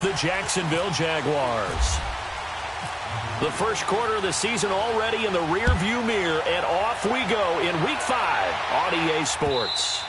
The Jacksonville Jaguars. The first quarter of the season already in the rearview mirror, and off we go in Week 5 on EA Sports.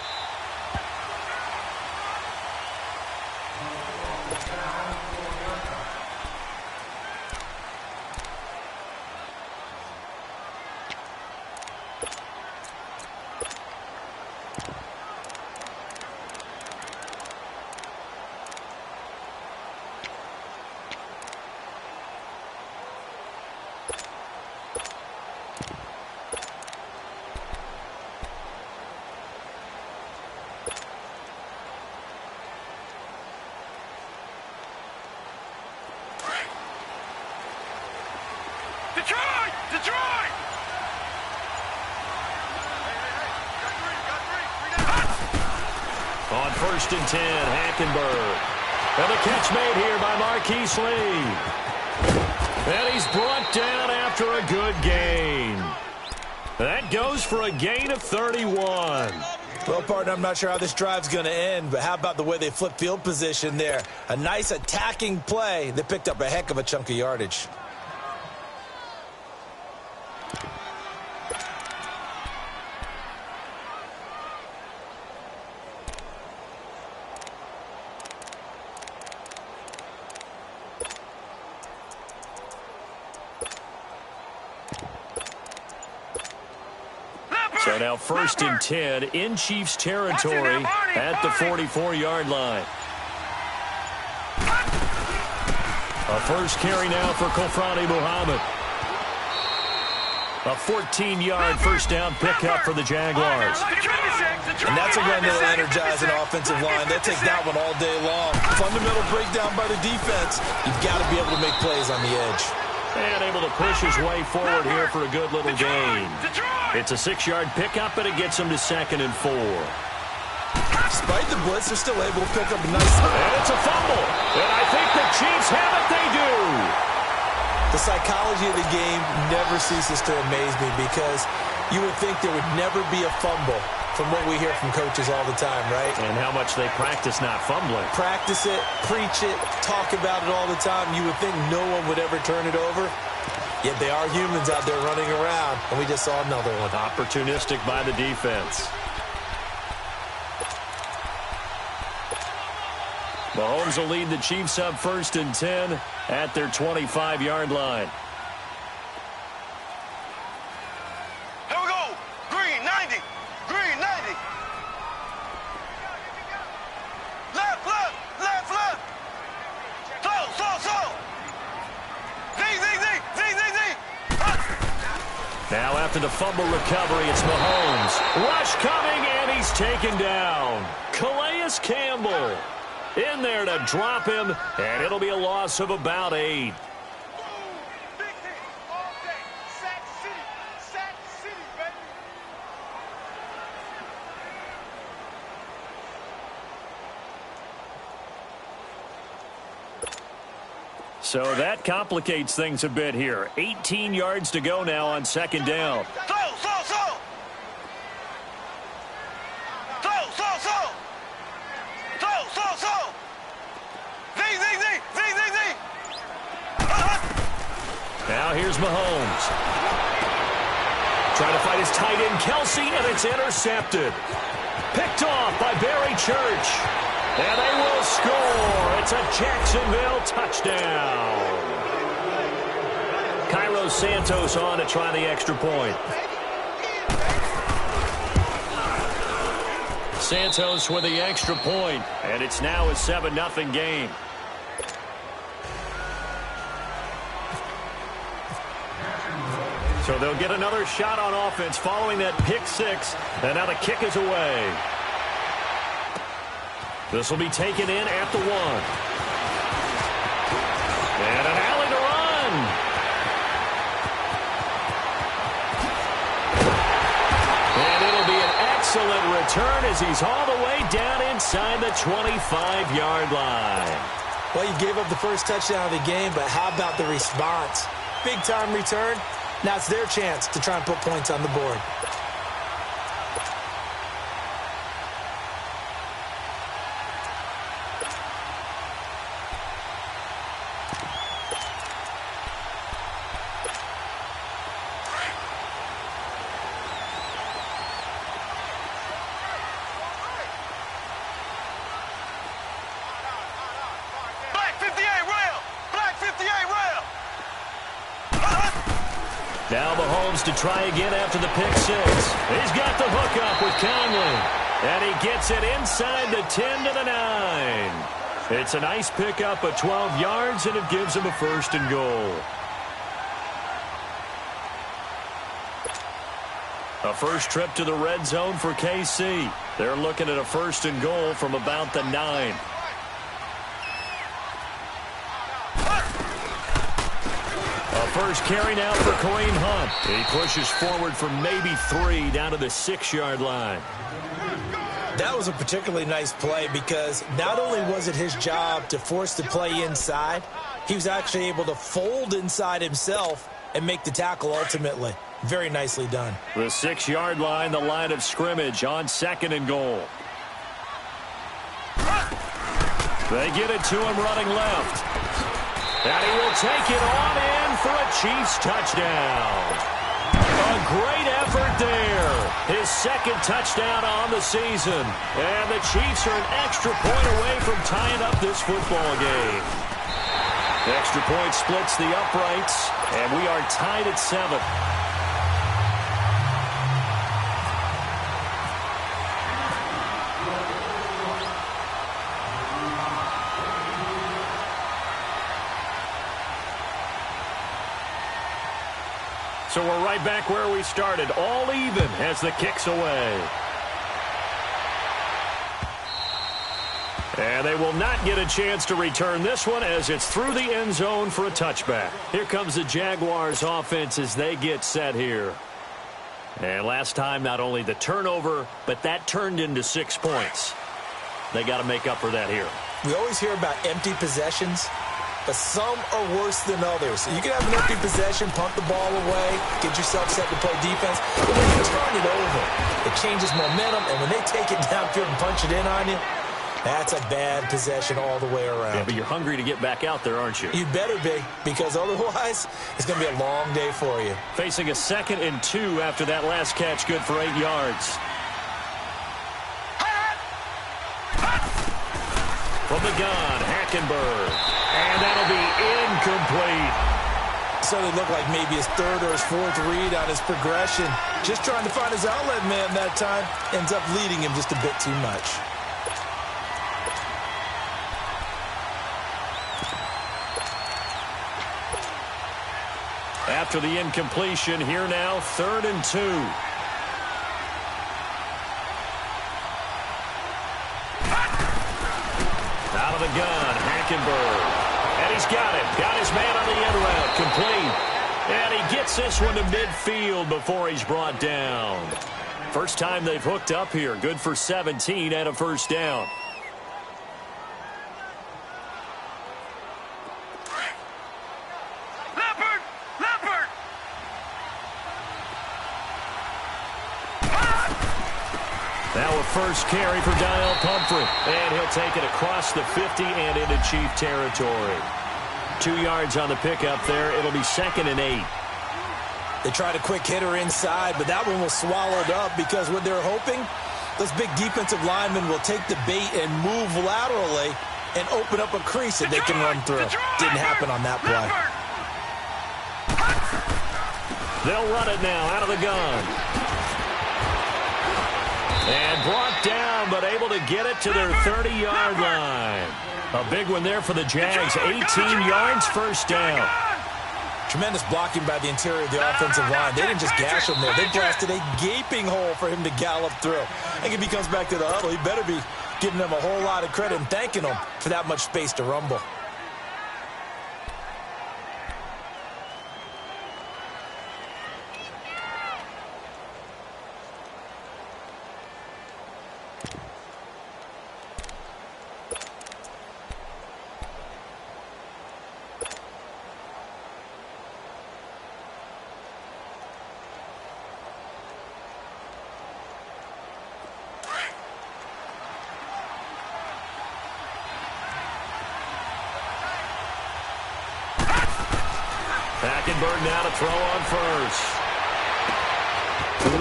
Detroit! On 1st and 10, Hackenberg. And the catch made here by Marquise Lee. And he's brought down after a good gain. That goes for a gain of 31. Well, partner, I'm not sure how this drive's going to end, but how about the way they flip field position there? A nice attacking play. They picked up a heck of a chunk of yardage. So now 1st and 10 in Chiefs territory at the 44-yard line. A first carry now for Kofrani Muhammad. A 14-yard first down pickup for the Jaguars. And that's a run that'll energize an offensive line. They'll take that one all day long. Fundamental breakdown by the defense. You've got to be able to make plays on the edge. And able to push his way forward here for a good little gain. It's a 6-yard pickup, and it gets him to 2nd and 4. Despite the blitz, they're still able to pick up a nice... And it's a fumble. And I think the Chiefs have it. They do. The psychology of the game never ceases to amaze me because you would think there would never be a fumble from what we hear from coaches all the time, right? And how much they practice not fumbling. Practice it, preach it, talk about it all the time. You would think no one would ever turn it over. Yet they are humans out there running around, and we just saw another one. Opportunistic by the defense. Mahomes will lead the Chiefs up 1st and 10 at their 25-yard line. Here we go. Green, 90. Green, 90. Left. Slow. Now after the fumble recovery, it's Mahomes. Rush coming, and he's taken down. Calais Campbell in there to drop him, and it'll be a loss of about 8. So that complicates things a bit here. 18 yards to go now on 2nd down. Slow. Now here's Mahomes. Trying to fight his tight end, Kelsey, and it's intercepted. Picked off by Barry Church. And they will score. It's a Jacksonville touchdown. Cairo Santos on to try the extra point. Santos with the extra point, and it's now a 7-0 game. So they'll get another shot on offense following that pick 6, and now the kick is away. This will be taken in at the 1. And an alley to run. And it'll be an excellent return as he's all the way down inside the 25-yard line. Well, you gave up the first touchdown of the game, but how about the response? Big-time return. Now it's their chance to try and put points on the board. Now Mahomes to try again after the pick six. He's got the hook up with Conley. And he gets it inside the 10 to the 9. It's a nice pickup of 12 yards, and it gives him a first and goal. A first trip to the red zone for KC. They're looking at a first and goal from about the 9. A first carry now for Kareem Hunt. He pushes forward for maybe 3 down to the 6-yard line. That was a particularly nice play because not only was it his job to force the play inside, he was actually able to fold inside himself and make the tackle ultimately. Very nicely done. The 6-yard line, the line of scrimmage on second and goal. They get it to him running left. And he will take it on in for a Chiefs touchdown. A great effort there. His second touchdown on the season. And the Chiefs are an extra point away from tying up this football game. The extra point splits the uprights, and we are tied at 7. So we're right back where we started, all even as the kick's away. And they will not get a chance to return this one as it's through the end zone for a touchback. Here comes the Jaguars offense as they get set here. And last time, not only the turnover, but that turned into 6 points. They got to make up for that here. We always hear about empty possessions, but some are worse than others. You can have an empty possession, pump the ball away, get yourself set to play defense. But when you turn it over, it changes momentum, and when they take it downfield and punch it in on you, that's a bad possession all the way around. Yeah, but you're hungry to get back out there, aren't you? You better be, because otherwise it's going to be a long day for you. Facing a 2nd and 2 after that last catch, good for 8 yards. From the gun, Hackenberg. And that'll be incomplete. So it looked like maybe his 3rd or his 4th read on his progression. Just trying to find his outlet man that time. Ends up leading him just a bit too much. After the incompletion, here now, 3rd and 2. Out of the gun, Hackenberg. And he's got it. Got his man on the end route. Complete. And he gets this one to midfield before he's brought down. First time they've hooked up here. Good for 17 and a first down. Now a first carry for Donnell Pumphrey. And he'll take it across the 50 and into Chief territory. 2 yards on the pickup there. It'll be 2nd and 8. They tried a quick hitter inside, but that one was swallowed up because what they're hoping, those big defensive linemen will take the bait and move laterally and open up a crease that they can run through. Didn't happen on that play. They'll run it now out of the gun. And brought down, but able to get it to their 30-yard line. A big one there for the Jags. 18 yards, first down. Tremendous blocking by the interior of the offensive line. They didn't just gash him there. They blasted a gaping hole for him to gallop through. I think if he comes back to the huddle, he better be giving them a whole lot of credit and thanking them for that much space to rumble. Hackenberg now to throw on first.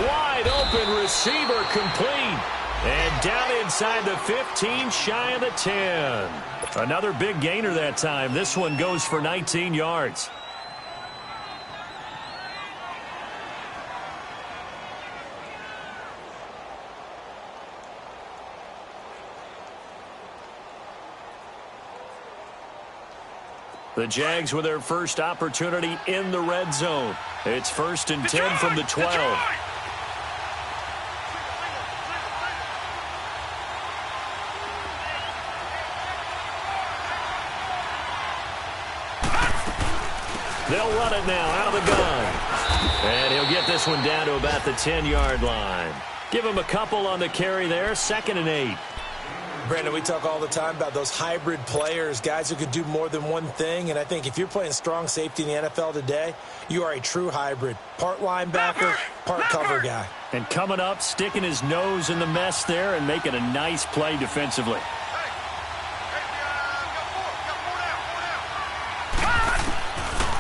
Wide open receiver complete. And down inside the 15, shy of the 10. Another big gainer that time. This one goes for 19 yards. The Jags with their first opportunity in the red zone. It's 1st and 10 from the 12. They'll run it now out of the gun. And he'll get this one down to about the 10-yard line. Give him a couple on the carry there, 2nd and 8. Brandon, we talk all the time about those hybrid players, guys who could do more than one thing. And I think if you're playing strong safety in the NFL today, you are a true hybrid. Part linebacker, part cover guy. And coming up, sticking his nose in the mess there and making a nice play defensively.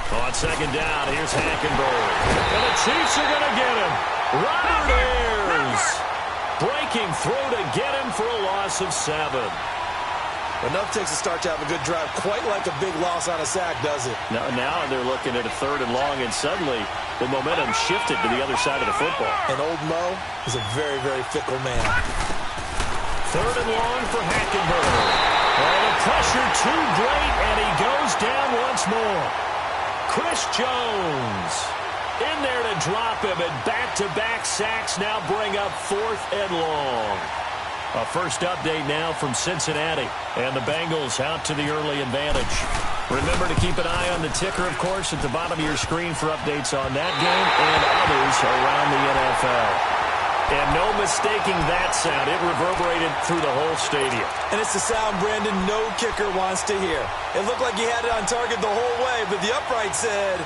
On 2nd down, here's Hackenberg. And the Chiefs are going to get him. Robert Ayers breaking through to get him for a loss of 7. Enough takes a start to have a good drive. Quite like a big loss on a sack, does it? Now they're looking at a 3rd and long, and suddenly the momentum shifted to the other side of the football. And old Mo is a very, very fickle man. 3rd and long for Hackenberg. And the pressure too great, and he goes down once more. Chris Jones in there to drop him, and back-to-back sacks now bring up 4th and long. A first update now from Cincinnati, and the Bengals out to the early advantage. Remember to keep an eye on the ticker, of course, at the bottom of your screen for updates on that game and others around the NFL. And no mistaking that sound. It reverberated through the whole stadium. And it's the sound Brandon no kicker wants to hear. It looked like he had it on target the whole way, but the upright said,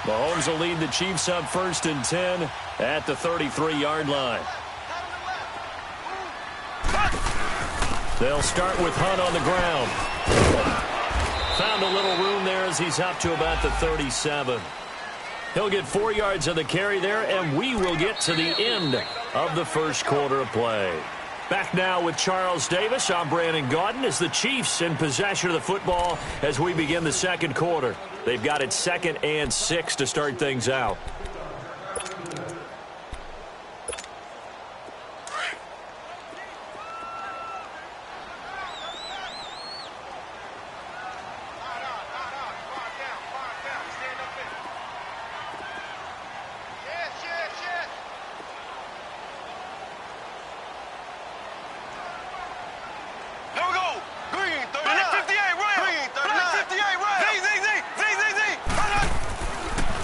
Mahomes will lead the Chiefs up 1st and 10 at the 33-yard line. They'll start with Hunt on the ground. Found a little room there as he's up to about the 37. He'll get 4 yards on the carry there, and we will get to the end of the first quarter of play. Back now with Charles Davis. I'm Brandon Gaudin as the Chiefs in possession of the football as we begin the second quarter. They've got it 2nd and 6 to start things out.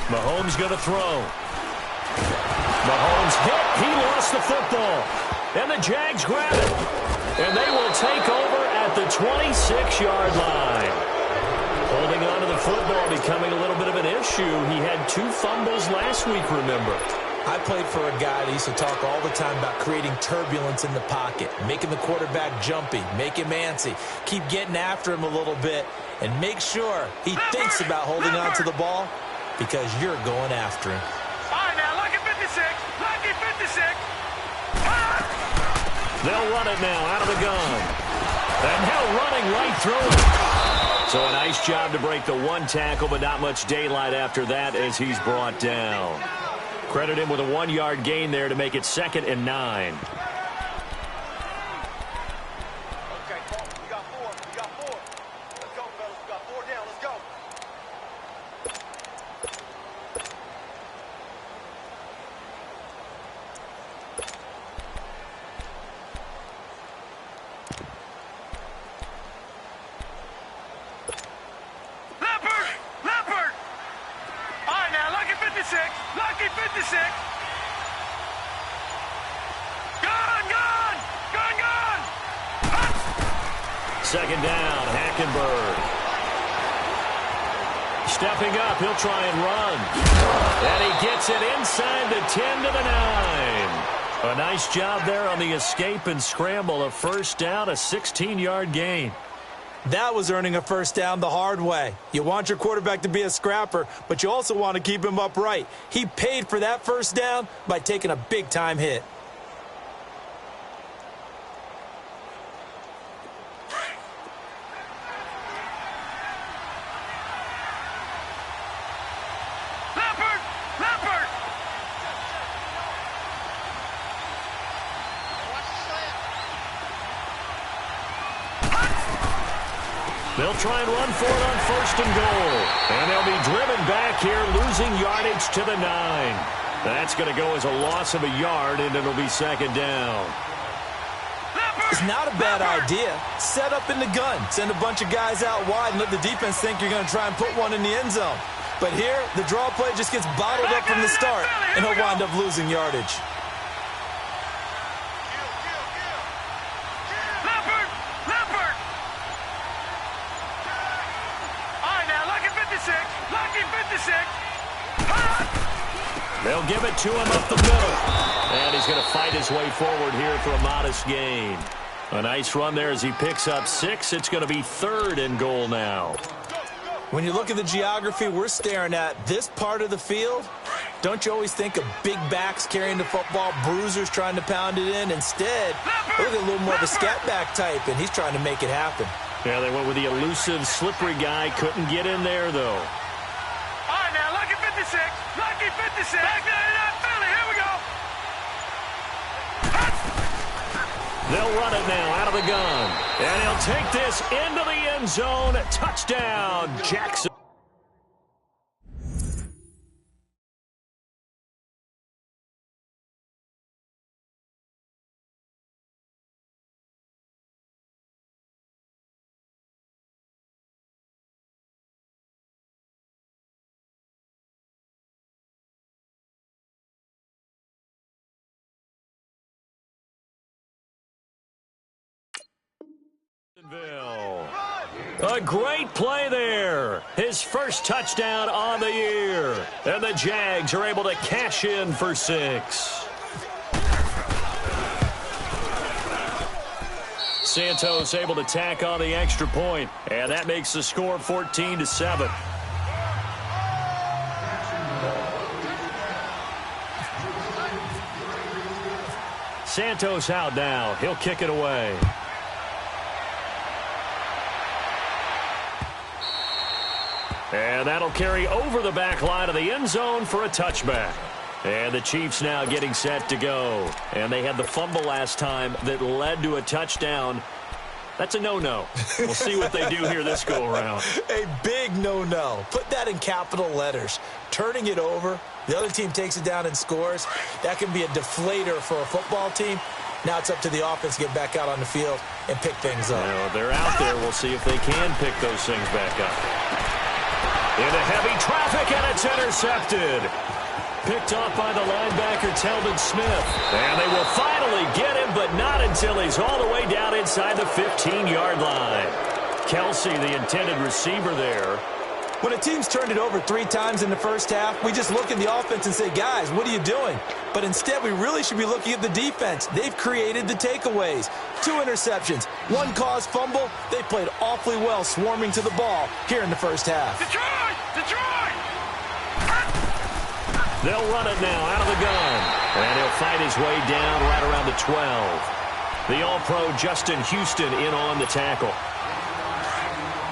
Mahomes going to throw. Mahomes hit. He lost the football. And the Jags grab it. And they will take over at the 26-yard line. Holding on to the football becoming a little bit of an issue. He had 2 fumbles last week, remember. I played for a guy that used to talk all the time about creating turbulence in the pocket, making the quarterback jumpy, make him antsy, keep getting after him a little bit, and make sure he thinks about holding on to the ball because you're going after him. All right, now, lucky 56, lucky 56. They'll run it now out of the gun. And now running right through it. So a nice job to break the 1 tackle, but not much daylight after that as he's brought down. Credit him with a 1-yard gain there to make it 2nd and 9. Okay, we got 4. We got 4. Let's go, fellas. We got 4 down. Let's go. Leopard! All right, now, lucky 56. Lucky 56. Gone! 2nd down, Hackenberg. Stepping up, he'll try and run. And he gets it inside the 10 to the 9. A nice job there on the escape and scramble. A first down, a 16-yard gain. That was earning a first down the hard way. You want your quarterback to be a scrapper, but you also want to keep him upright. He paid for that first down by taking a big-time hit. They'll try and run for it on 1st and goal. And they'll be driven back here, losing yardage to the 9. That's going to go as a loss of a yard, and it'll be 2nd down. It's not a bad idea. Set up in the gun. Send a bunch of guys out wide and let the defense think you're going to try and put one in the end zone. But here, the draw play just gets bottled up from the start, and he'll wind up losing yardage. They'll give it to him up the middle. And he's going to fight his way forward here for a modest gain. A nice run there as he picks up 6. It's going to be 3rd and goal now. When you look at the geography we're staring at, this part of the field, don't you always think of big backs carrying the football, bruisers trying to pound it in? Instead, look at a little more of a scat back type, and he's trying to make it happen. Yeah, they went with the elusive, slippery guy. Couldn't get in there, though. All right, now, lucky 56. Lucky 56. Back there, Philly. Here we go. They'll run it now out of the gun. And he'll take this into the end zone. Touchdown, Jackson. A great play there. His first touchdown on the year. And the Jags are able to cash in for 6. Santos able to tack on the extra point. And that makes the score 14-7. Santos out now. He'll kick it away. And that'll carry over the back line of the end zone for a touchback. And the Chiefs now getting set to go. And they had the fumble last time that led to a touchdown. That's a no-no. We'll see what they do here this go-around. A big no-no. Put that in capital letters. Turning it over, the other team takes it down and scores. That can be a deflator for a football team. Now it's up to the offense to get back out on the field and pick things up. Well, they're out there. We'll see if they can pick those things back up. Into heavy traffic, and it's intercepted. Picked off by the linebacker, Telvin Smith. And they will finally get him, but not until he's all the way down inside the 15-yard line. Kelsey, the intended receiver there. When a team's turned it over 3 times in the first half, we just look at the offense and say, guys, what are you doing? But instead, we really should be looking at the defense. They've created the takeaways. 2 interceptions, 1 caused fumble. They played awfully well swarming to the ball here in the first half. Detroit! Detroit! They'll run it now out of the gun. And he'll fight his way down right around the 12. The All-Pro Justin Houston in on the tackle.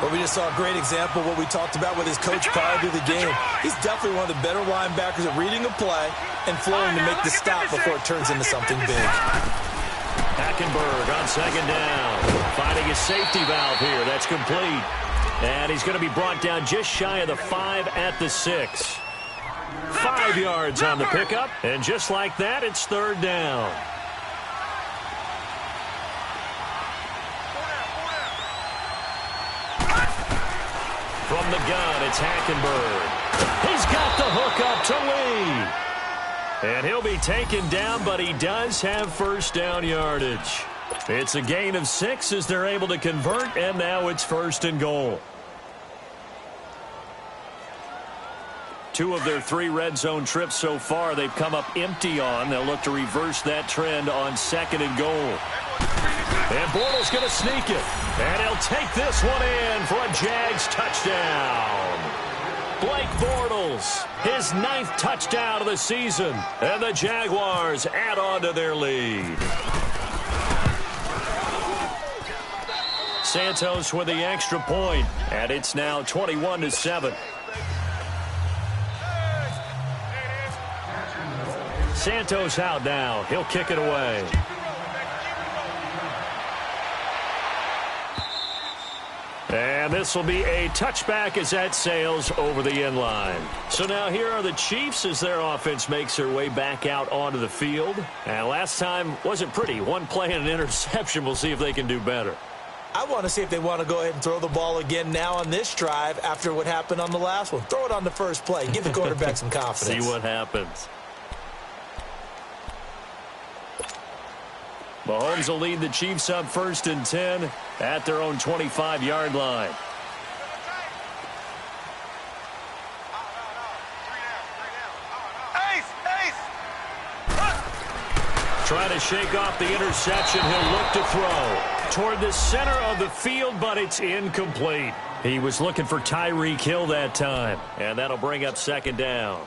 Well, we just saw a great example of what we talked about with his coach prior to the game. He's definitely one of the better linebackers at reading a play and flowing to make the stop before it turns into something big. Hackenberg on 2nd down. Finding his safety valve here. That's complete. And he's going to be brought down just shy of the 5 at the 6. 5 yards on the pickup. And just like that, it's 3rd down. From the gun, it's Hackenberg. He's got the hook up to Lee. And he'll be taken down, but he does have first down yardage. It's a gain of 6 as they're able to convert, and now it's 1st and goal. 2 of their 3 red zone trips so far, they've come up empty on. They'll look to reverse that trend on 2nd and goal. And Bortles going to sneak it. And he'll take this one in for a Jags touchdown. Blake Bortles, his 9th touchdown of the season. And the Jaguars add on to their lead. Santos with the extra point. And it's now 21-7. Santos out now. He'll kick it away. And And this will be a touchback as that sails over the end line. So now here are the Chiefs as their offense makes their way back out onto the field. And last time wasn't pretty. One play and an interception. We'll see if they can do better. I want to see if they want to go ahead and throw the ball again now on this drive after what happened on the last one. Throw it on the first play. Give the quarterback some confidence. See what happens. Mahomes will lead the Chiefs up 1st and 10 at their own 25-yard line. Trying to shake off the interception. He'll look to throw toward the center of the field, but it's incomplete. He was looking for Tyreek Hill that time, and that'll bring up 2nd down.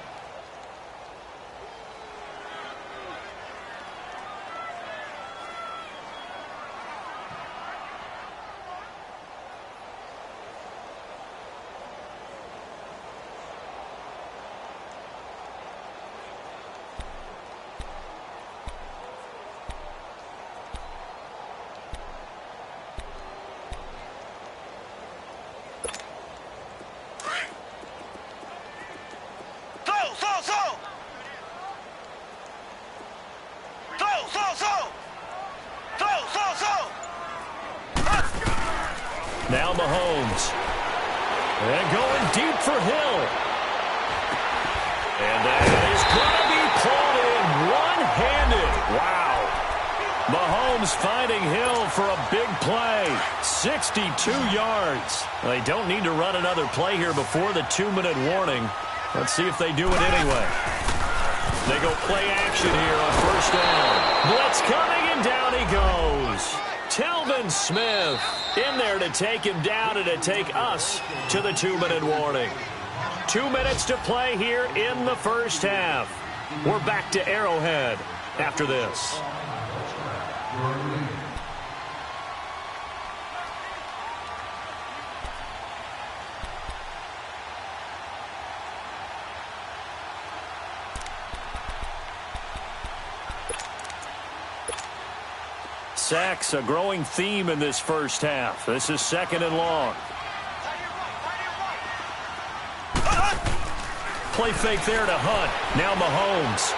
Now Mahomes. And going deep for Hill. And that is going to be pulled in one-handed. Wow. Mahomes finding Hill for a big play. 62 yards. They don't need to run another play here before the 2-minute warning. Let's see if they do it anyway. They go play action here on 1st down. Blitz coming, and down he goes. Telvin Smith in there to take him down and to take us to the 2-minute warning. 2 minutes to play here in the first half. We're back to Arrowhead after this. Sacks, a growing theme in this first half. This is 2nd and long. Play fake there to Hunt. Now Mahomes.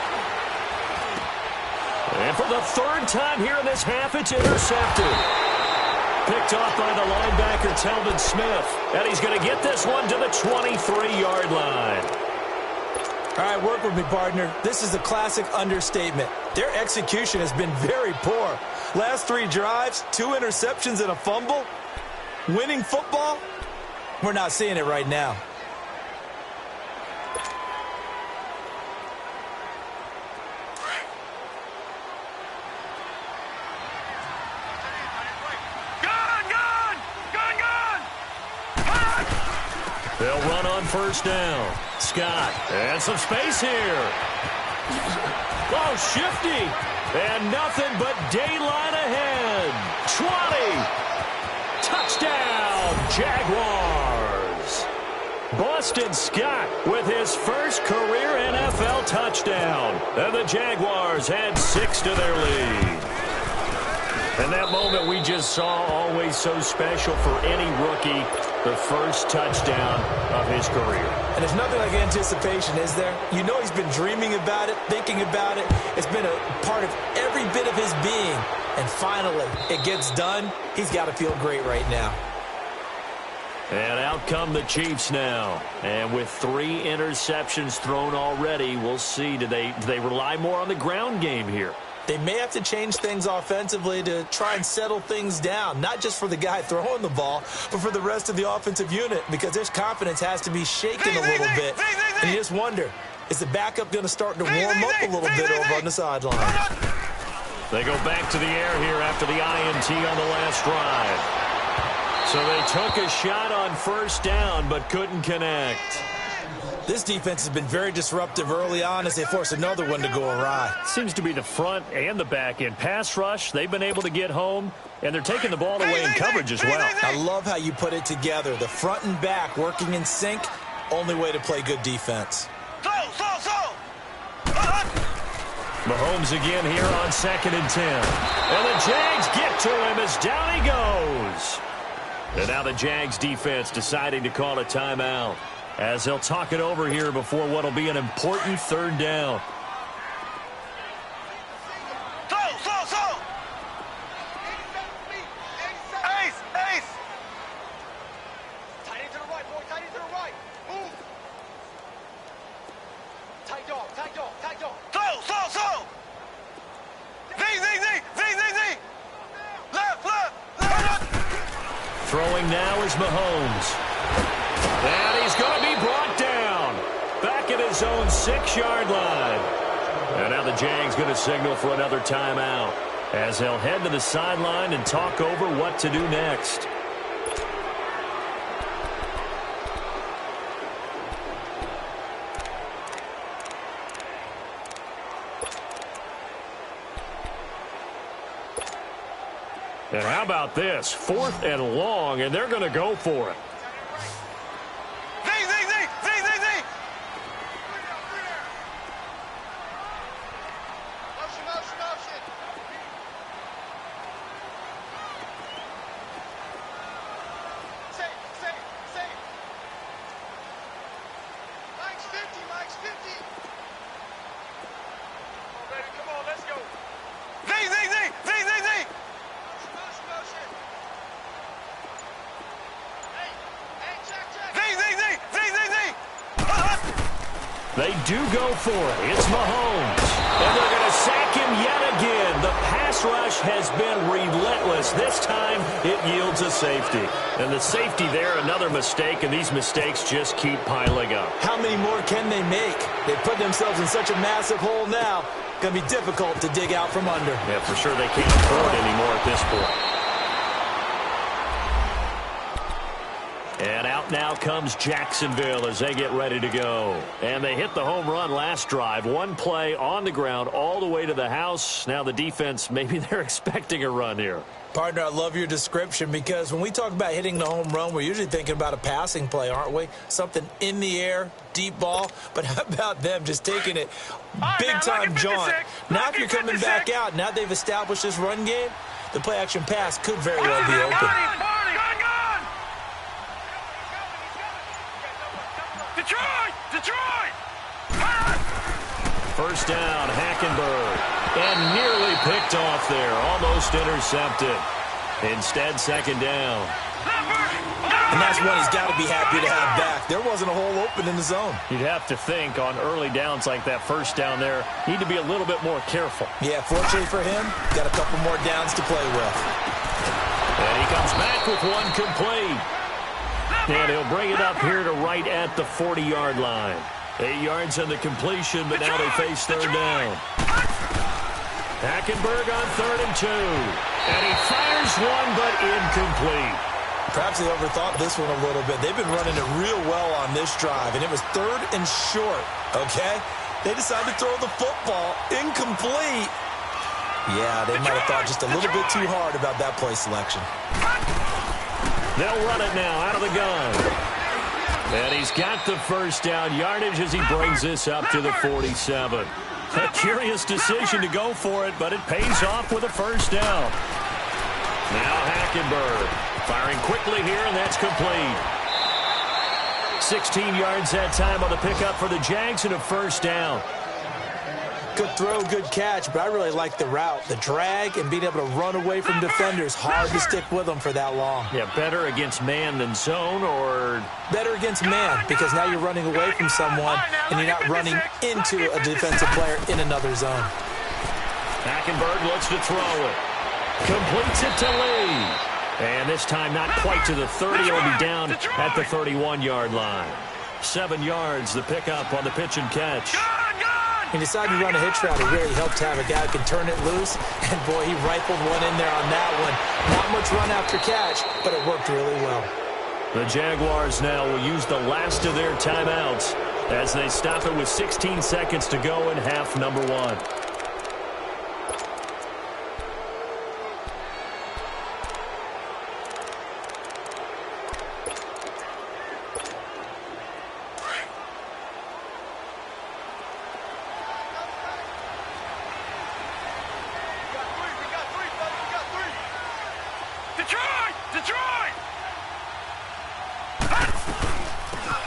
And for the 3rd time here in this half, it's intercepted. Picked off by the linebacker, Telvin Smith. And he's going to get this one to the 23-yard line. All right, work with me, partner. This is a classic understatement. Their execution has been very poor. Last 3 drives, 2 interceptions and a fumble. Winning football? We're not seeing it right now. They'll run on 1st down. Scott, and some space here. Oh, shifty. And nothing but daylight ahead. 20. Touchdown, Jaguars. Boston Scott with his first career NFL touchdown. And the Jaguars had 6 to their lead. And that moment we just saw, always so special for any rookie, the first touchdown of his career. And there's nothing like anticipation, is there? You know he's been dreaming about it, thinking about it. It's been a part of every bit of his being. And finally, it gets done. He's got to feel great right now. And out come the Chiefs now. And with 3 interceptions thrown already, we'll see. Do they rely more on the ground game here? They may have to change things offensively to try and settle things down, not just for the guy throwing the ball, but for the rest of the offensive unit, because their confidence has to be shaken a little bit. And you just wonder, is the backup going to start to warm up a little bit over on the sideline? They go back to the air here after the INT on the last drive. So they took a shot on 1st down, but couldn't connect. This defense has been very disruptive early on as they force another one to go awry. Seems to be the front and the back end. Pass rush, they've been able to get home, and they're taking the ball away in coverage as well. I love how you put it together. The front and back working in sync, only way to play good defense. Mahomes again here on 2nd and 10. And the Jags get to him as down he goes. And now the Jags defense deciding to call a timeout as they'll talk it over here before what will be an important third down. Throwing now is Mahomes. And he's going to be brought down. Back at his own 6-yard line. And now the Jags going to signal for another timeout as they'll head to the sideline and talk over what to do next. And how about this? 4th and long, and they're going to go for it. They do go for it. It's Mahomes. And they're going to sack him yet again. The pass rush has been relentless. This time it yields a safety. And the safety there, another mistake, and these mistakes just keep piling up. How many more can they make? They put themselves in such a massive hole now. Going to be difficult to dig out from under. Yeah, for sure they can't afford anymore at this point. And out now comes Jacksonville as they get ready to go. And they hit the home run last drive. One play on the ground all the way to the house. Now the defense, maybe they're expecting a run here. Partner, I love your description because when we talk about hitting the home run, we're usually thinking about a passing play, aren't we? Something in the air, deep ball. But how about them just taking it big-time jaunt? Now if you're coming back out, now they've established this run game, the play-action pass could very well be open. Detroit! First down, Hackenberg. And nearly picked off there. Almost intercepted. Instead, second down. And that's one he's got to be happy to have back. There wasn't a hole open in the zone. You'd have to think on early downs like that first down there, need to be a little bit more careful. Yeah, fortunately for him, got a couple more downs to play with. And he comes back with one complete. And he'll bring it up here to right at the 40-yard line. 8 yards on the completion, but now they face third down. Hackenberg on 3rd and 2. And he fires one, but incomplete. Perhaps they overthought this one a little bit. They've been running it real well on this drive, and it was 3rd and short, okay? They decided to throw the football incomplete. Yeah, they might have thought just a little bit too hard about that play selection. They'll run it now out of the gun. And he's got the first down yardage as he brings this up to the 47. A curious decision to go for it, but it pays off with a first down. Now Hackenberg firing quickly here, and that's complete. 16 yards that time on the pickup for the Jags and a first down. Good throw, good catch, but I really like the route. The drag and being able to run away from defenders. Hard to stick with them for that long. Yeah, better against man than zone, or? Better against man, because now you're running away from someone and you're not running into a defensive player in another zone. Hackenberg looks to throw it. Completes it to Lee. And this time not quite to the 30. He'll be down at the 31-yard line. 7 yards, the pickup on the pitch and catch. He decided to run a hitch route. It really helped to have a guy who can turn it loose. And, boy, he rifled one in there on that one. Not much run after catch, but it worked really well. The Jaguars now will use the last of their timeouts as they stop it with 16 seconds to go in half number 1.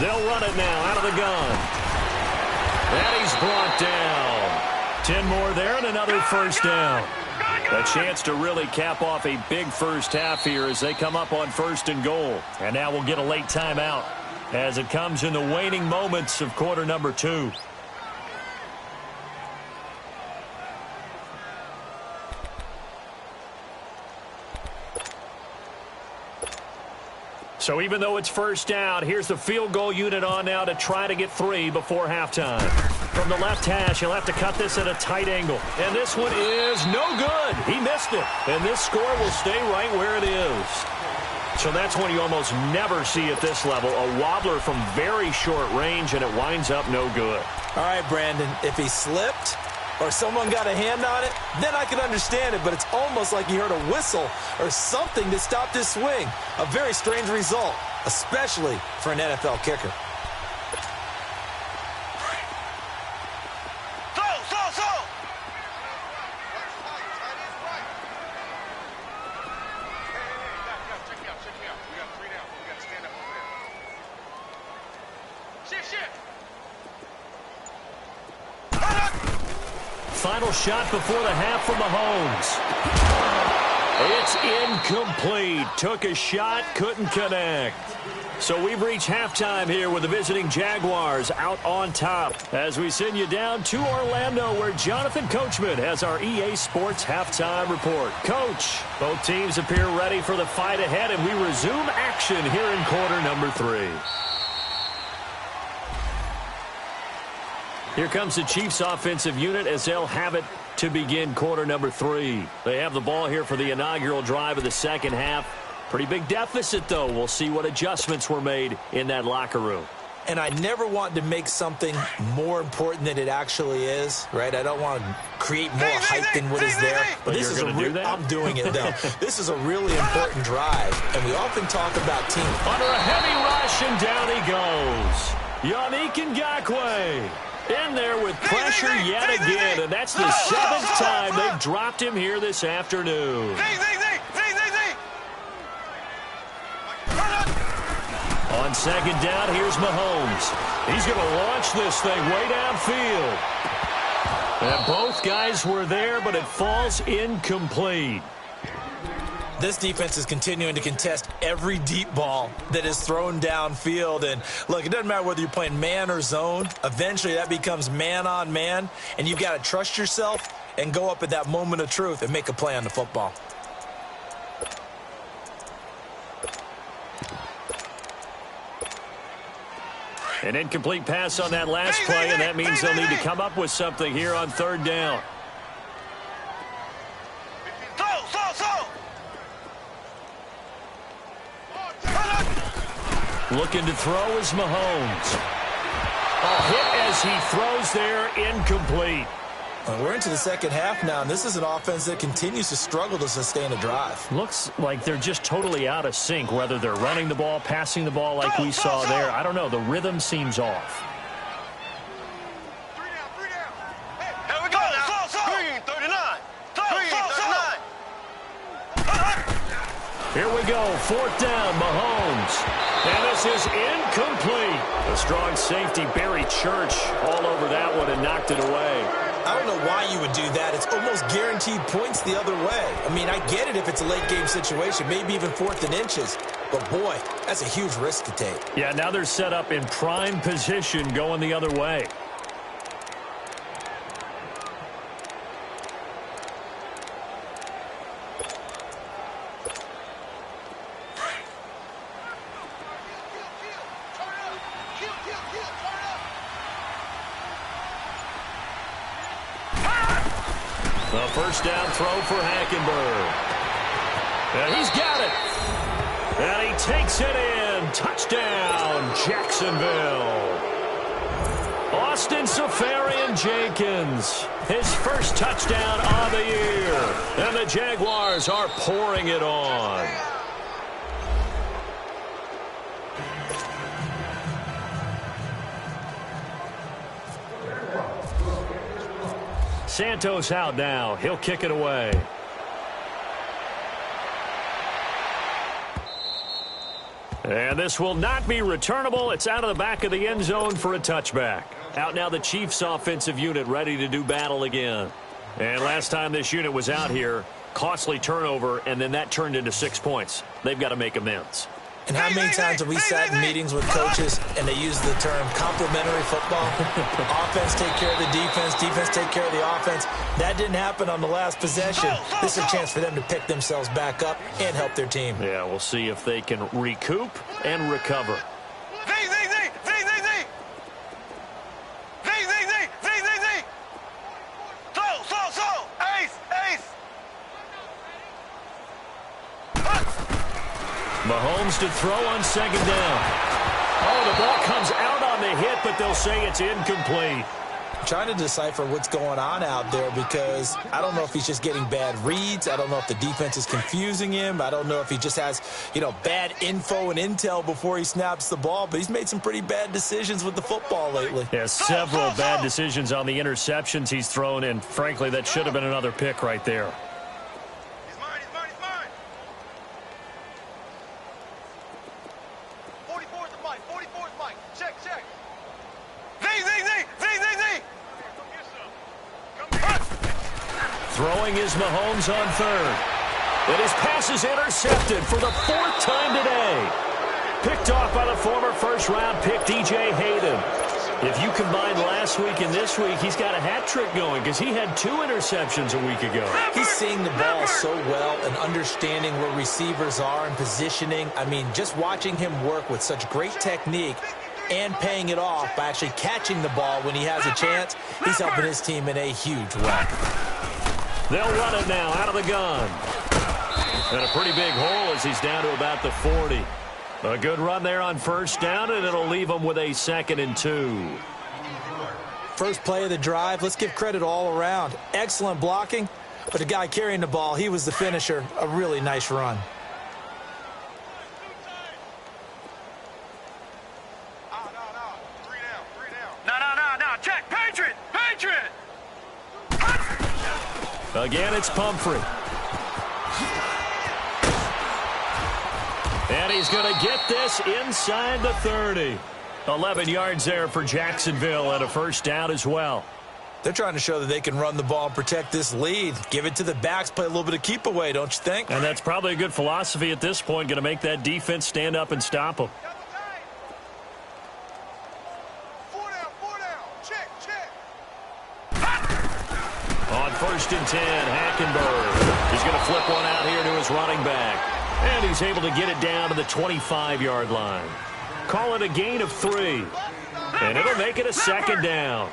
They'll run it now out of the gun. And he's brought down. 10 more there and another first down. A chance to really cap off a big first half here as they come up on 1st and goal. And now we'll get a late timeout as it comes in the waning moments of quarter number 2. So even though it's first down, here's the field goal unit on now to try to get 3 before halftime. From the left hash, he'll have to cut this at a tight angle. And this one is no good. He missed it. And this score will stay right where it is. So that's one you almost never see at this level. A wobbler from very short range, and it winds up no good. All right, Brandon, if he slipped or someone got a hand on it, then I can understand it, but it's almost like he heard a whistle or something that stopped his swing. A very strange result, especially for an NFL kicker. Final shot before the half from Mahomes. It's incomplete. Took a shot, couldn't connect. So we've reached halftime here with the visiting Jaguars out on top as we send you down to Orlando where Jonathan Coachman has our EA Sports halftime report. Coach, both teams appear ready for the fight ahead, and we resume action here in quarter number 3. Here comes the Chiefs offensive unit as they'll have it to begin quarter number 3. They have the ball here for the inaugural drive of the second half. Pretty big deficit, though. We'll see what adjustments were made in that locker room. And I never want to make something more important than it actually is, right? I don't want to create more hype than what is there. But this is I'm doing it, though. This is a really important drive, and we often talk about team. Under a heavy rush, and down he goes. Yannick Ngakoue. In there with pressure yet again, and that's the 7th time they've dropped him here this afternoon. On second down, here's Mahomes. He's going to launch this thing way downfield. And both guys were there, but it falls incomplete. This defense is continuing to contest every deep ball that is thrown downfield. And, look, it doesn't matter whether you're playing man or zone. Eventually, that becomes man on man. And you've got to trust yourself and go up at that moment of truth and make a play on the football. An incomplete pass on that last play, and that means they'll need to come up with something here on 3rd down. Looking to throw is Mahomes. A hit as he throws there, incomplete. We're into the second half now, and this is an offense that continues to struggle to sustain a drive. Looks like they're just totally out of sync, whether they're running the ball, passing the ball like we saw there. I don't know. The rhythm seems off. 3 down. Hey, here we go now. Green 39. Here we go. 4th down, Mahomes. And this is incomplete. A strong safety, Barry Church, all over that one and knocked it away. I don't know why you would do that. It's almost guaranteed points the other way. I mean, I get it if it's a late game situation, maybe even 4th and inches. But, boy, that's a huge risk to take. Yeah, now they're set up in prime position going the other way. The first down throw for Hackenberg. And he's got it. And he takes it in. Touchdown, Jacksonville. Austin Seferian-Jenkins, his first touchdown of the year. And the Jaguars are pouring it on. Santos out now. He'll kick it away. And this will not be returnable. It's out of the back of the end zone for a touchback. Out now the Chiefs offensive unit ready to do battle again. And last time this unit was out here, costly turnover, and then that turned into 6 points. They've got to make amends. And how many times have we sat in meetings with coaches and they use the term complementary football? Offense take care of the defense, defense take care of the offense. That didn't happen on the last possession. This is a chance for them to pick themselves back up and help their team. Yeah, we'll see if they can recoup and recover. Mahomes to throw on second down. Oh, the ball comes out on the hit, but they'll say it's incomplete. I'm trying to decipher what's going on out there because I don't know if he's just getting bad reads. I don't know if the defense is confusing him. I don't know if he just has, bad info and intel before he snaps the ball. But he's made some pretty bad decisions with the football lately. Yeah, several bad decisions on the interceptions he's thrown, and frankly, that should have been another pick right there. Throwing is Mahomes on third. And his pass is intercepted for the 4th time today. Picked off by the former first-round pick, D.J. Hayden. If you combine last week and this week, he's got a hat trick going because he had 2 interceptions a week ago. He's seeing the ball so well and understanding where receivers are and positioning. I mean, just watching him work with such great technique and paying it off by actually catching the ball when he has a chance, he's helping his team in a huge way. They'll run it now out of the gun. And a pretty big hole as he's down to about the 40. A good run there on first down, and it'll leave him with a 2nd and 2. First play of the drive, let's give credit all around. Excellent blocking, but the guy carrying the ball, he was the finisher. A really nice run. Check, Patriot! Again, it's Pumphrey. And he's going to get this inside the 30. 11 yards there for Jacksonville and a first down as well. They're trying to show that they can run the ball and protect this lead. Give it to the backs, play a little bit of keep away, don't you think? And that's probably a good philosophy at this point, going to make that defense stand up and stop them. On 1st and 10, Hackenberg. He's going to flip one out here to his running back. And he's able to get it down to the 25-yard line. Call it a gain of 3. And it'll make it a 2nd down.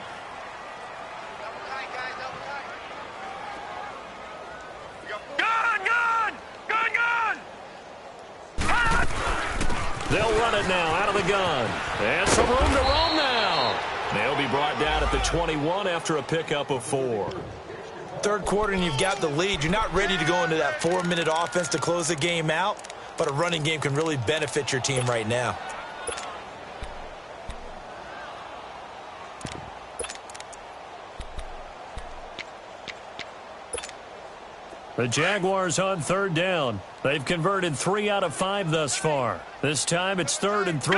They'll run it now out of the gun. And some room to roam now. They'll be brought down at the 21 after a pickup of 4. Third quarter and you've got the lead. You're not ready to go into that 4-minute offense to close the game out, but a running game can really benefit your team right now. The Jaguars on 3rd down. They've converted 3 out of 5 thus far. This time it's 3rd and 3.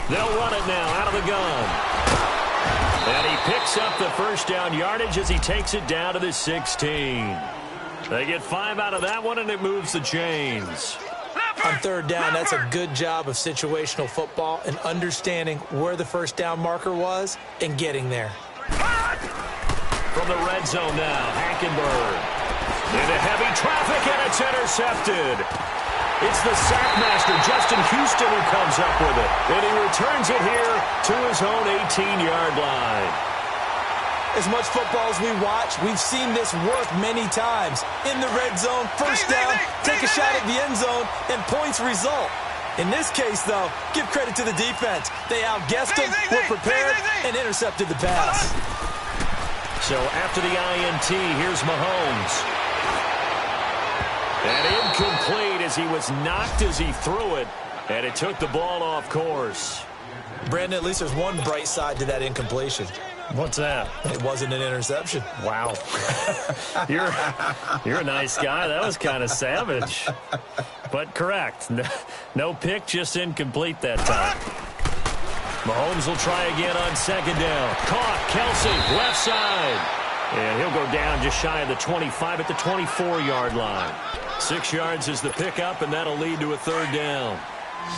They'll run it now out of the gun. And he picks up the first down yardage as he takes it down to the 16. They get 5 out of that one, and it moves the chains. On 3rd down, that's a good job of situational football and understanding where the first down marker was and getting there. From the red zone now, Hackenberg. Into heavy traffic, and it's intercepted. It's the sackmaster, Justin Houston, who comes up with it. And he returns it here to his own 18-yard line. As much football as we watch, we've seen this work many times. In the red zone, first down, take a shot at the end zone, and points result. In this case, though, give credit to the defense. They outguessed them, were prepared, and intercepted the pass. So after the INT, here's Mahomes. And incomplete as he was knocked as he threw it, and it took the ball off course. Brandon, at least there's one bright side to that incompletion. What's that? It wasn't an interception. Wow. You're a nice guy. That was kind of savage. But correct. No pick, just incomplete that time. Mahomes will try again on second down. Caught. Kelsey, left side. And he'll go down just shy of the 25 at the 24-yard line. 6 yards is the pickup, and that'll lead to a third down.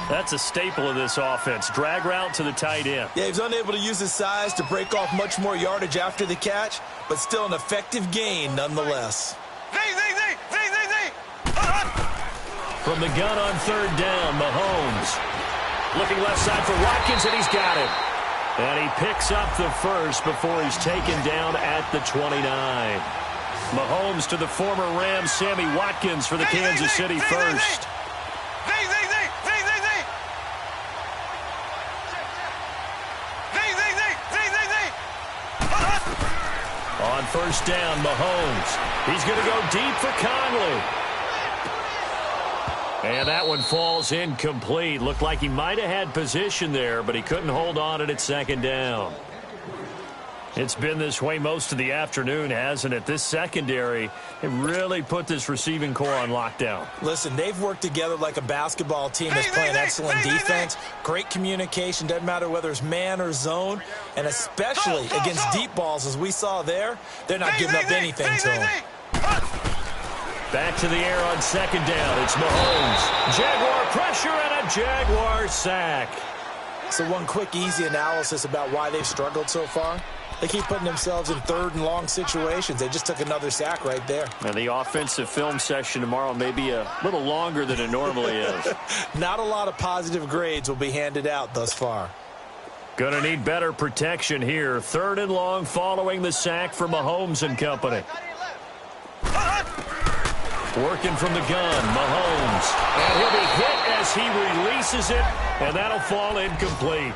That's a staple of this offense. Drag route to the tight end. Yeah, he was unable to use his size to break off much more yardage after the catch, but still an effective gain nonetheless. From the gun on third down, Mahomes. Looking left side for Watkins, and he's got it. And he picks up the first before he's taken down at the 29. Mahomes to the former Rams, Sammy Watkins for the Kansas City first. On first down, Mahomes. He's going to go deep for Conley. And that one falls incomplete. Looked like he might have had position there, but he couldn't hold on at second down. It's been this way most of the afternoon, hasn't it? This secondary, it really put this receiving core on lockdown. Listen, they've worked together like a basketball team that's playing excellent defense. Great communication, doesn't matter whether it's man or zone. And especially against deep balls, as we saw there, they're not giving up anything to them. Back to the air on second down. It's Mahomes. Jaguar pressure and a Jaguar sack. So one quick, easy analysis about why they've struggled so far. They keep putting themselves in third and long situations. They just took another sack right there. And the offensive film session tomorrow may be a little longer than it normally is. Not a lot of positive grades will be handed out thus far. Going to need better protection here. Third and long following the sack for Mahomes and company. Working from the gun, Mahomes. And he'll be hit as he releases it, and that'll fall incomplete.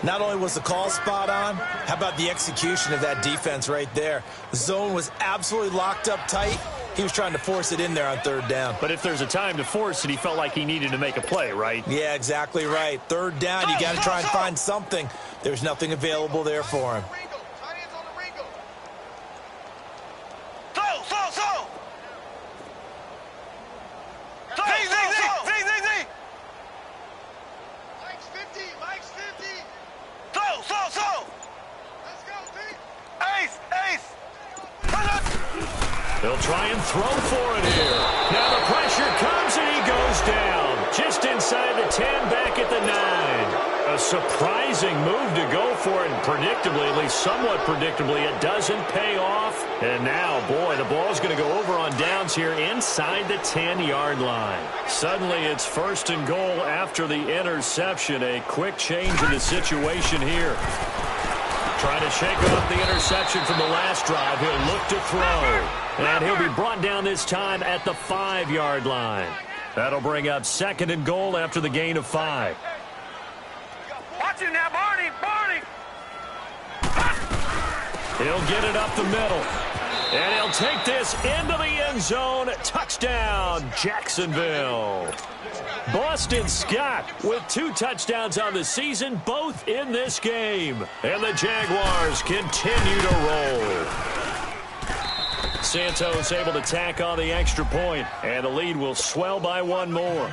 Not only was the call spot on, how about the execution of that defense right there? The zone was absolutely locked up tight. He was trying to force it in there on third down. But if there's a time to force it, he felt like he needed to make a play, right? Yeah, exactly right. Third down, you got to try and find something. There's nothing available there for him. They'll try and throw for it here. Now the pressure comes and he goes down. Just inside the 10, back at the 9. A surprising move to go for it. And predictably, at least somewhat predictably, it doesn't pay off. And now, boy, the ball's going to go over on downs here inside the 10-yard line. Suddenly it's first and goal after the interception. A quick change in the situation here. Trying to shake off the interception from the last drive. He'll look to throw. And he'll be brought down this time at the 5-yard line. That'll bring up second and goal after the gain of 5. Watch him now, Barney! Barney! He'll get it up the middle. And he'll take this into the end zone. Touchdown, Jacksonville. Boston Scott with 2 touchdowns on the season, both in this game. And the Jaguars continue to roll. Santos able to tack on the extra point, and the lead will swell by 1 more.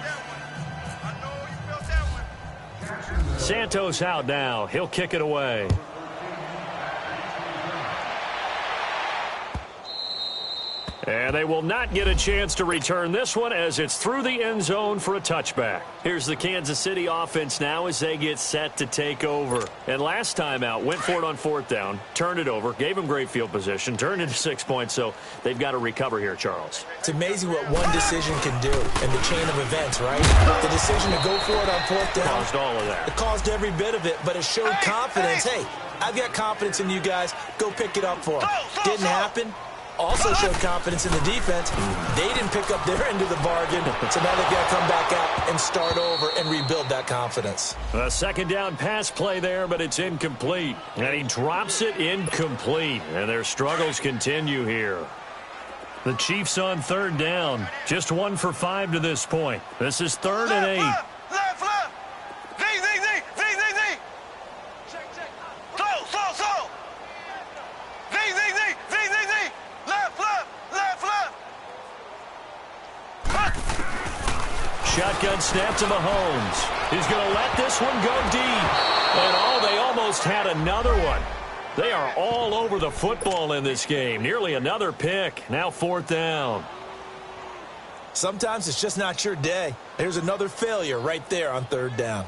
Santos out now. He'll kick it away. And they will not get a chance to return this one as it's through the end zone for a touchback. Here's the Kansas City offense now as they get set to take over. And last time out, went for it on 4th down, turned it over, gave them great field position, turned into 6 points, so they've got to recover here, Charles. It's amazing what one decision can do in the chain of events, right? The decision to go for it on 4th down. Caused all of that. It caused every bit of it, but it showed confidence. Hey, I've got confidence in you guys. Go pick it up for them. Didn't happen. Also showed confidence in the defense. They didn't pick up their end of the bargain, so now they've got to come back out and start over and rebuild that confidence. A second down pass play there, but it's incomplete. And he drops it incomplete. And their struggles continue here. The Chiefs on 3rd down. Just 1 for 5 to this point. This is 3rd and 8. Left! Z! Check. Slow! Shotgun snap to Mahomes. He's going to let this one go deep. And, oh, they almost had another one. They are all over the football in this game. Nearly another pick. Now 4th down. Sometimes it's just not your day. There's another failure right there on 3rd down.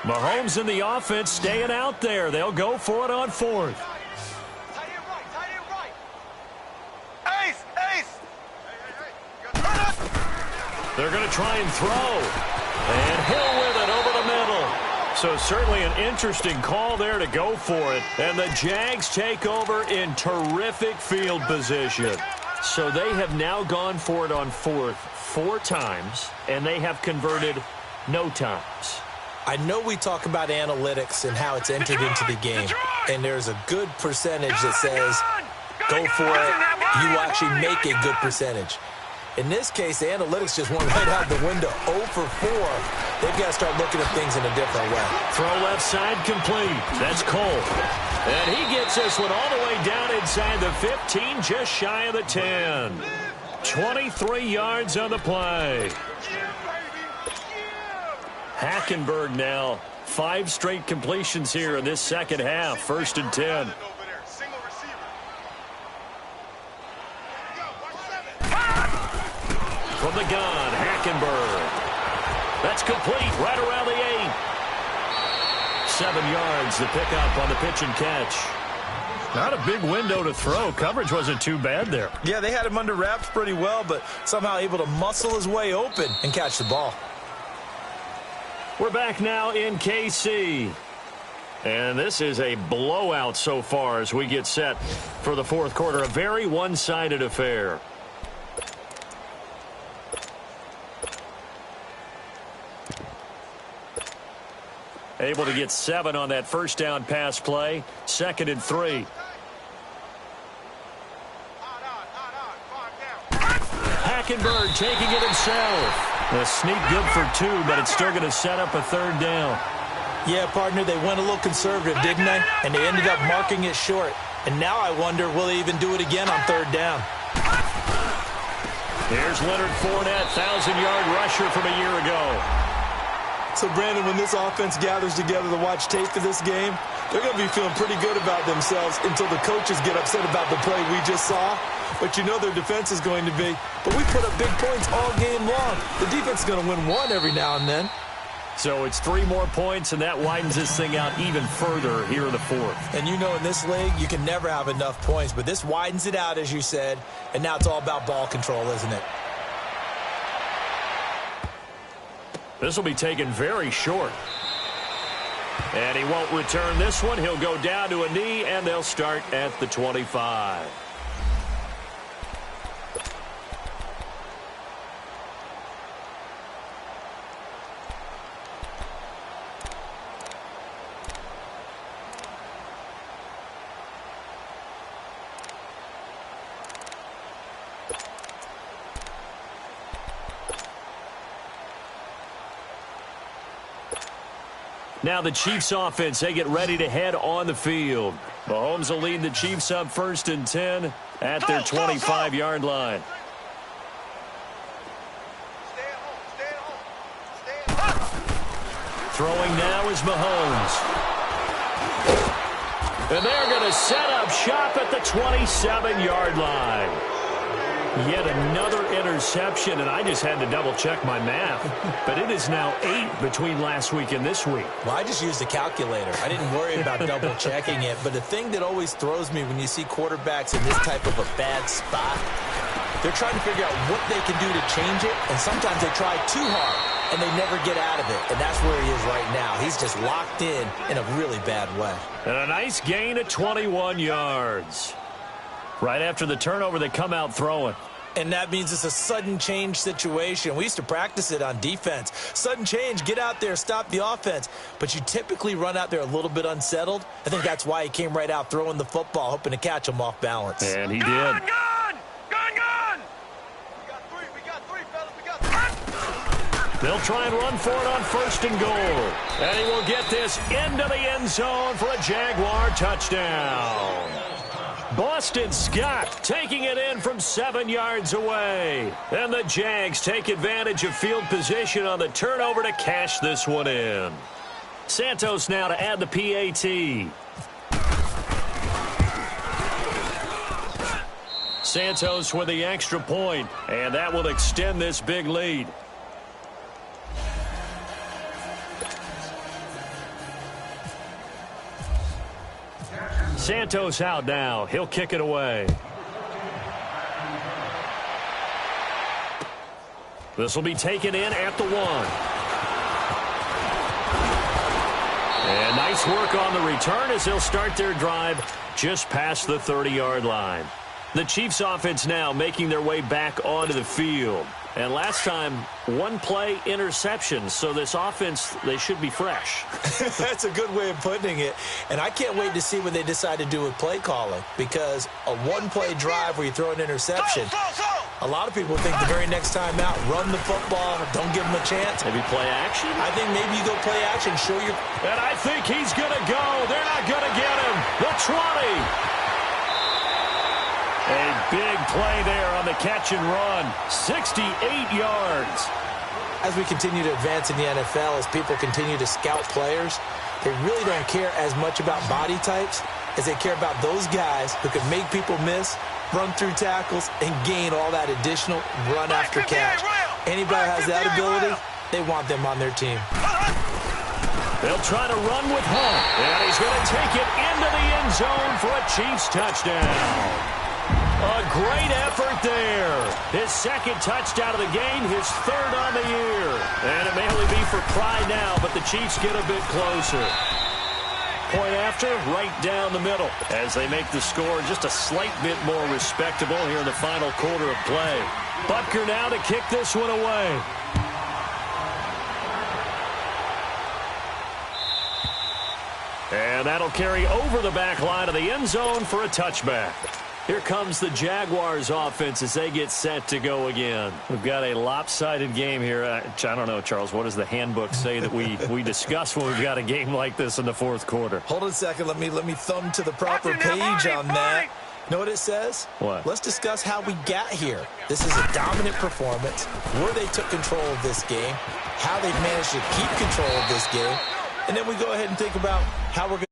Mahomes in the offense staying out there. They'll go for it on 4th. Tight end right, tight end right. Ace, ace. They're going to try and throw. And Hill with it over the middle. So certainly an interesting call there to go for it. And the Jags take over in terrific field position. So they have now gone for it on 4th 4 times, and they have converted no times. I know we talk about analytics and how it's entered into the game, and there's a good percentage that says go for it, you will actually make a good percentage. In this case, the analytics just went right out the window. 0 for 4. They've got to start looking at things in a different way. Throw left side complete. That's Cole. And he gets this one all the way down inside the 15, just shy of the 10. 23 yards on the play. Hackenberg now. 5 straight completions here in this second half. 1st and 10. From the gun, Hackenberg. That's complete right around the 8. 7 yards, the pickup on the pitch and catch. Not a big window to throw. Coverage wasn't too bad there. Yeah, they had him under wraps pretty well, but somehow able to muscle his way open and catch the ball. We're back now in KC. And this is a blowout so far as we get set for the 4th quarter. A very one-sided affair. Able to get 7 on that 1st down pass play. 2nd and 3. Hackenberg taking it himself. A sneak good for 2, but it's still going to set up a 3rd down. Yeah, partner, they went a little conservative, didn't they? And they ended up marking it short. And now I wonder, will they even do it again on 3rd down? Here's Leonard Fournette, 1,000-yard rusher from a year ago. So, Brandon, when this offense gathers together to watch tape for this game, they're going to be feeling pretty good about themselves until the coaches get upset about the play we just saw. But you know their defense is going to be. But we put up big points all game long. The defense is going to win one every now and then. So it's 3 more points, and that widens this thing out even further here in the 4th. And you know in this league, you can never have enough points. But this widens it out, as you said. And now it's all about ball control, isn't it? This will be taken very short. And he won't return this one. He'll go down to a knee, and they'll start at the 25. Now the Chiefs offense, they get ready to head on the field. Mahomes will lead the Chiefs up 1st and 10 at their 25-yard line. Throwing now is Mahomes. And they're going to set up shop at the 27-yard line. Yet another interception, and I just had to double-check my math. But it is now 8 between last week and this week. Well, I just used a calculator. I didn't worry about double-checking it. But the thing that always throws me when you see quarterbacks in this type of a bad spot, they're trying to figure out what they can do to change it, and sometimes they try too hard, and they never get out of it. And that's where he is right now. He's just locked in a really bad way. And a nice gain at 21 yards. Right after the turnover, they come out throwing. And that means it's a sudden change situation. We used to practice it on defense. Sudden change, get out there, stop the offense. But you typically run out there a little bit unsettled. I think that's why he came right out throwing the football, hoping to catch him off balance. And he did. Gun! We got three, fellas. We got three. They'll try and run for it on 1st and goal. And he will get this into the end zone for a Jaguar touchdown. Boston Scott taking it in from 7 yards away. And the Jags take advantage of field position on the turnover to cash this one in. Santos now to add the PAT. Santos with the extra point, and that will extend this big lead. Santos out now. He'll kick it away. This will be taken in at the 1. And nice work on the return as they'll start their drive just past the 30-yard line. The Chiefs offense now making their way back onto the field. And last time, 1-play interception. So this offense, they should be fresh. That's a good way of putting it. And I can't wait to see what they decide to do with play calling. Because a 1-play drive where you throw an interception, a lot of people think the very next time out, run the football, don't give them a chance. Maybe play action? I think maybe you go play action, show your... And I think he's going to go. They're not going to get him. The 20. A big play there on the catch and run. 68 yards. As we continue to advance in the NFL, as people continue to scout players, they really don't care as much about body types as they care about those guys who can make people miss, run through tackles, and gain all that additional run after catch. Anybody who has that ability, they want them on their team. They'll try to run with Hunt. And he's going to take it into the end zone for a Chiefs touchdown. A great effort there. His second touchdown of the game, his third on the year. And it may only be for pride now, but the Chiefs get a bit closer. Point after, right down the middle, as they make the score just a slight bit more respectable here in the final quarter of play. Butker now to kick this one away. And that'll carry over the back line of the end zone for a touchback. Here comes the Jaguars offense as they get set to go again. We've got a lopsided game here. I don't know, Charles, what does the handbook say that we discuss when we've got a game like this in the fourth quarter? Hold on a second. Let me thumb to the proper page on that. Know what it says? What? Let's discuss how we got here. This is a dominant performance, where they took control of this game, how they've managed to keep control of this game, and then we go ahead and think about how we're going to